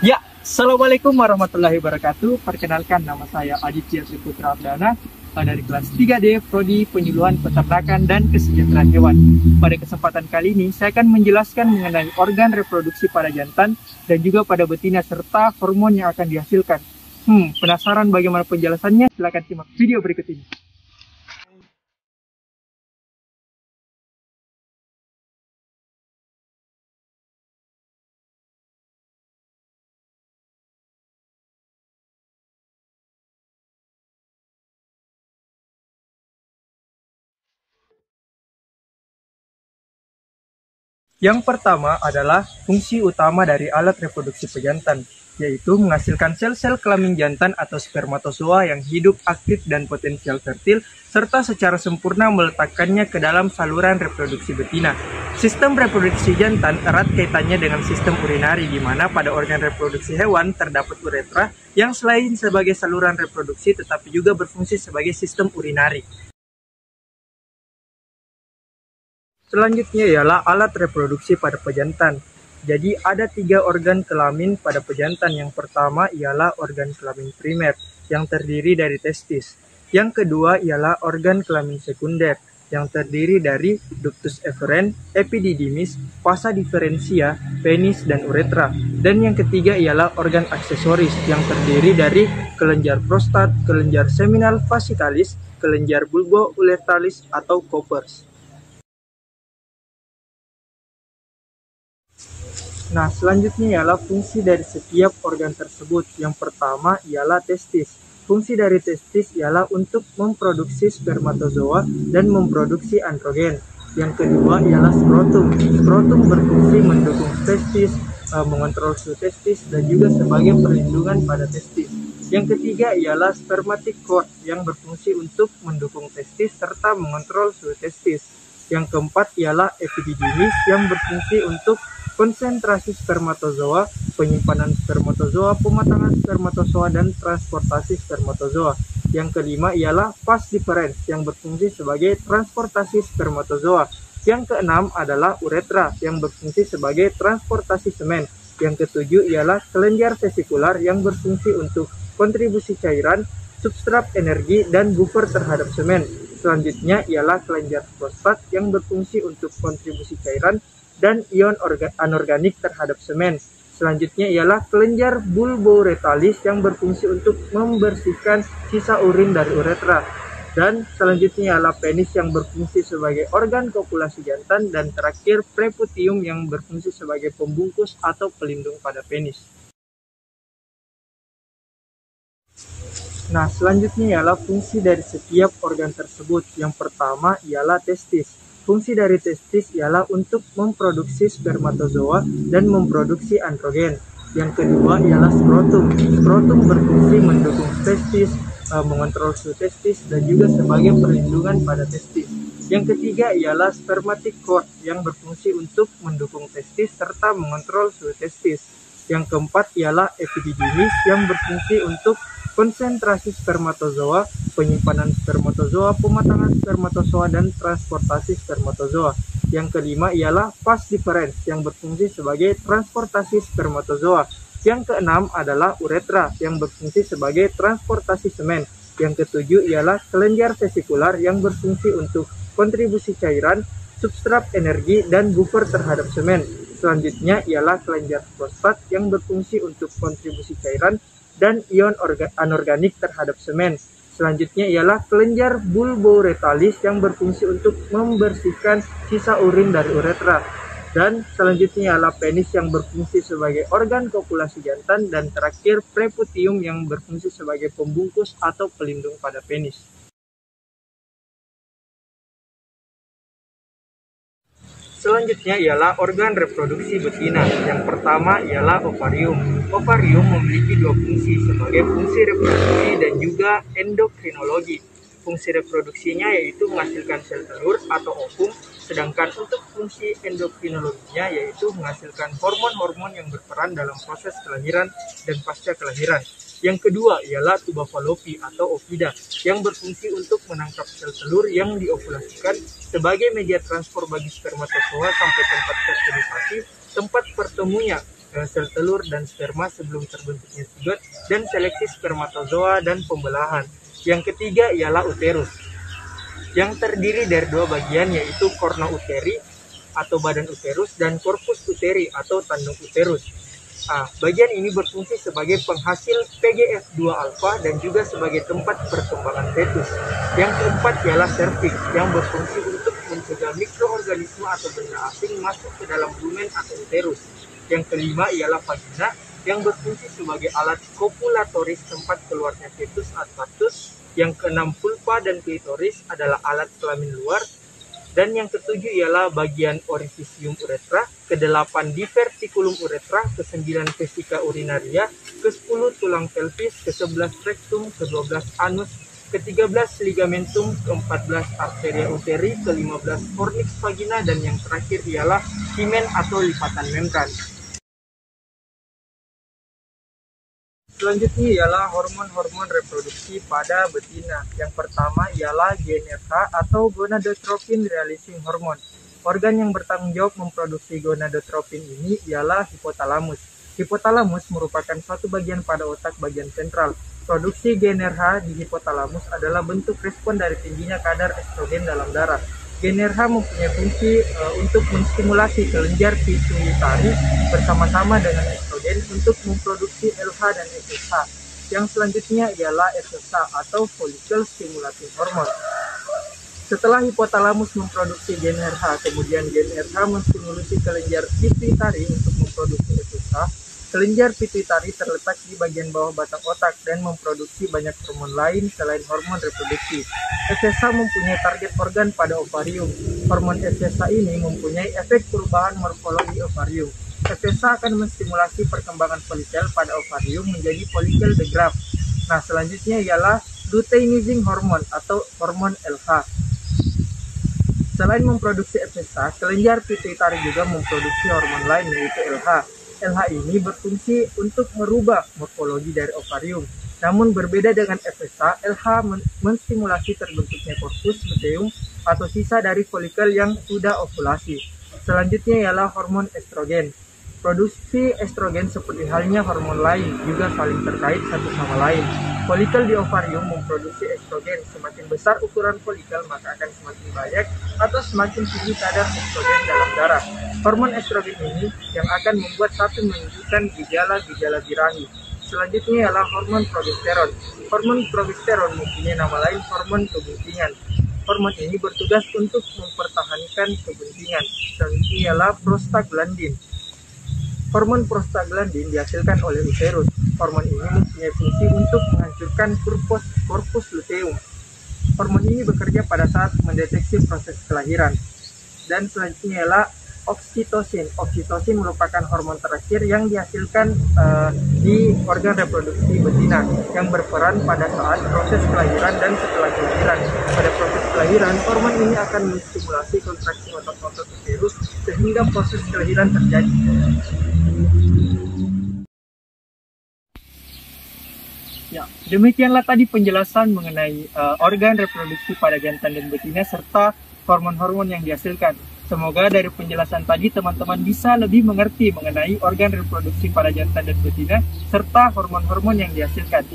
Ya, Assalamualaikum warahmatullahi wabarakatuh. Perkenalkan, nama saya Aditya Triputra Ardana dari kelas 3D Prodi Penyuluhan Peternakan dan Kesejahteraan Hewan. Pada kesempatan kali ini, saya akan menjelaskan mengenai organ reproduksi pada jantan dan juga pada betina serta hormon yang akan dihasilkan. Penasaran bagaimana penjelasannya? Silahkan simak video berikut ini. Yang pertama adalah fungsi utama dari alat reproduksi pejantan, yaitu menghasilkan sel-sel kelamin jantan atau spermatozoa yang hidup, aktif, dan potensial fertil, serta secara sempurna meletakkannya ke dalam saluran reproduksi betina. Sistem reproduksi jantan erat kaitannya dengan sistem urinari, di mana pada organ reproduksi hewan terdapat uretra yang selain sebagai saluran reproduksi tetapi juga berfungsi sebagai sistem urinari. Selanjutnya ialah alat reproduksi pada pejantan. Jadi ada 3 organ kelamin pada pejantan. Yang pertama ialah organ kelamin primer yang terdiri dari testis. Yang kedua ialah organ kelamin sekunder yang terdiri dari ductus efferent, epididymis, vasa differentia, penis, dan uretra. Dan yang ketiga ialah organ aksesoris yang terdiri dari kelenjar prostat, kelenjar seminal fascicalis, kelenjar bulbo-urethralis atau Koppers. Nah, selanjutnya ialah fungsi dari setiap organ tersebut. Yang pertama ialah testis. Fungsi dari testis ialah untuk memproduksi spermatozoa dan memproduksi androgen. Yang kedua ialah skrotum. Skrotum berfungsi mendukung testis, mengontrol suhu testis, dan juga sebagai perlindungan pada testis. Yang ketiga ialah spermatic cord yang berfungsi untuk mendukung testis serta mengontrol suhu testis. Yang keempat ialah epididymis yang berfungsi untuk konsentrasi spermatozoa, penyimpanan spermatozoa, pematangan spermatozoa, dan transportasi spermatozoa. Yang kelima ialah vas deferens yang berfungsi sebagai transportasi spermatozoa. Yang keenam adalah uretra yang berfungsi sebagai transportasi semen. Yang ketujuh ialah kelenjar vesikular yang berfungsi untuk kontribusi cairan, substrat energi, dan buffer terhadap semen. Selanjutnya ialah kelenjar prostat yang berfungsi untuk kontribusi cairan dan ion anorganik terhadap semen. Selanjutnya ialah kelenjar bulbourethralis yang berfungsi untuk membersihkan sisa urin dari uretra. Dan selanjutnya ialah penis yang berfungsi sebagai organ kopulasi jantan, dan terakhir preputium yang berfungsi sebagai pembungkus atau pelindung pada penis. Nah, selanjutnya ialah fungsi dari setiap organ tersebut. Yang pertama ialah testis. Fungsi dari testis ialah untuk memproduksi spermatozoa dan memproduksi androgen. Yang kedua ialah skrotum. Skrotum berfungsi mendukung testis, mengontrol suhu testis, dan juga sebagai perlindungan pada testis. Yang ketiga ialah spermatic cord yang berfungsi untuk mendukung testis serta mengontrol suhu testis. Yang keempat ialah epididymis yang berfungsi untuk konsentrasi spermatozoa, penyimpanan spermatozoa, pematangan spermatozoa, dan transportasi spermatozoa. Yang kelima ialah vas deferens yang berfungsi sebagai transportasi spermatozoa. Yang keenam adalah uretra yang berfungsi sebagai transportasi semen. Yang ketujuh ialah kelenjar vesikular yang berfungsi untuk kontribusi cairan, substrat energi, dan buffer terhadap semen. Selanjutnya ialah kelenjar prostat yang berfungsi untuk kontribusi cairan dan ion anorganik terhadap semen. Selanjutnya ialah kelenjar bulbourethralis yang berfungsi untuk membersihkan sisa urin dari uretra. Dan selanjutnya ialah penis yang berfungsi sebagai organ kopulasi jantan, dan terakhir preputium yang berfungsi sebagai pembungkus atau pelindung pada penis. Selanjutnya ialah organ reproduksi betina. Yang pertama ialah ovarium. Ovarium memiliki 2 fungsi sebagai fungsi reproduksi dan juga endokrinologi. Fungsi reproduksinya yaitu menghasilkan sel telur atau ovum, sedangkan untuk fungsi endokrinologinya yaitu menghasilkan hormon-hormon yang berperan dalam proses kelahiran dan pasca kelahiran. Yang kedua ialah tuba Fallopi atau ovida yang berfungsi untuk menangkap sel telur yang diovulasikan sebagai media transport bagi spermatozoa sampai tempat fertilisasi, tempat pertemunya sel telur dan sperma sebelum terbentuknya zigot, dan seleksi spermatozoa dan pembelahan. Yang ketiga ialah uterus, yang terdiri dari dua bagian, yaitu korna uteri atau badan uterus dan korpus uteri atau tanduk uterus. Bagian ini berfungsi sebagai penghasil PGF2 alfa dan juga sebagai tempat perkembangan fetus. Yang keempat ialah serviks, yang berfungsi untuk mencegah mikroorganisme atau benda asing masuk ke dalam lumen atau uterus. Yang kelima ialah vagina, yang berfungsi sebagai alat kopulatoris, tempat keluarnya fetus adventus. Yang keenam vulva dan klitoris adalah alat kelamin luar. Dan yang ketujuh ialah bagian orifisium uretra, ke-8 diverticulum uretra, ke-9 vesika urinaria, ke-10 tulang pelvis, ke-11 rectum, ke-12 anus, ke-13 ligamentum, ke-14 arteria uteri, ke-15 fornix vagina, dan yang terakhir ialah himen atau lipatan membran. Selanjutnya ialah hormon-hormon reproduksi pada betina. Yang pertama ialah GnRH atau gonadotropin releasing hormone. Organ yang bertanggung jawab memproduksi gonadotropin ini ialah hipotalamus. Hipotalamus merupakan suatu bagian pada otak bagian sentral. Produksi GnRH di hipotalamus adalah bentuk respon dari tingginya kadar estrogen dalam darah. GnRH mempunyai fungsi untuk menstimulasi kelenjar pituitari bersama-sama dengan estrogen untuk memproduksi LH dan FSH. Yang selanjutnya ialah FSH atau follicle stimulating hormone. Setelah hipotalamus memproduksi GnRH, kemudian GnRH menstimulasi kelenjar pituitari untuk memproduksi FSH. Kelenjar pituitari terletak di bagian bawah batang otak dan memproduksi banyak hormon lain selain hormon reproduksi. FSH mempunyai target organ pada ovarium. Hormon FSH ini mempunyai efek perubahan morfologi ovarium. FSH akan menstimulasi perkembangan folikel pada ovarium menjadi folikel the graft. Nah, selanjutnya ialah luteinizing hormone atau hormon LH. Selain memproduksi FSH, kelenjar pituitari juga memproduksi hormon lain yaitu LH. LH ini berfungsi untuk merubah morfologi dari ovarium. Namun berbeda dengan FSH, LH menstimulasi terbentuknya korpus luteum atau sisa dari folikel yang sudah ovulasi. Selanjutnya ialah hormon estrogen. Produksi estrogen seperti halnya hormon lain juga saling terkait satu sama lain. Folikel di ovarium memproduksi estrogen. Semakin besar ukuran folikel, maka akan semakin banyak atau semakin tinggi kadar estrogen dalam darah. Hormon estrogen ini yang akan membuat satu menunjukkan gejala-gejala birahi. Selanjutnya ialah hormon progesteron. Hormon progesteron mempunyai nama lain hormon kegentingan. Hormon ini bertugas untuk mempertahankan kegentingan. Selanjutnya ialah prostaglandin. Hormon prostaglandin dihasilkan oleh uterus. Hormon ini mempunyai fungsi untuk menghancurkan korpus luteum. Hormon ini bekerja pada saat mendeteksi proses kelahiran. Dan selanjutnya ialah oksitosin. Oksitosin merupakan hormon terakhir yang dihasilkan di organ reproduksi betina yang berperan pada saat proses kelahiran dan setelah kelahiran. Pada proses kelahiran, hormon ini akan menstimulasi kontraksi otot-otot uterus sehingga proses kelahiran terjadi. Ya, demikianlah tadi penjelasan mengenai organ reproduksi pada jantan dan betina serta hormon-hormon yang dihasilkan. Semoga dari penjelasan tadi teman-teman bisa lebih mengerti mengenai organ reproduksi pada jantan dan betina serta hormon-hormon yang dihasilkan.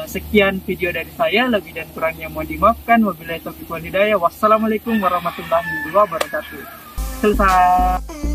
Sekian video dari saya, lebih dan kurangnya mohon dimaafkan. Wabillahi taufiq wal hidayah. Wassalamualaikum warahmatullahi wabarakatuh. Selesai.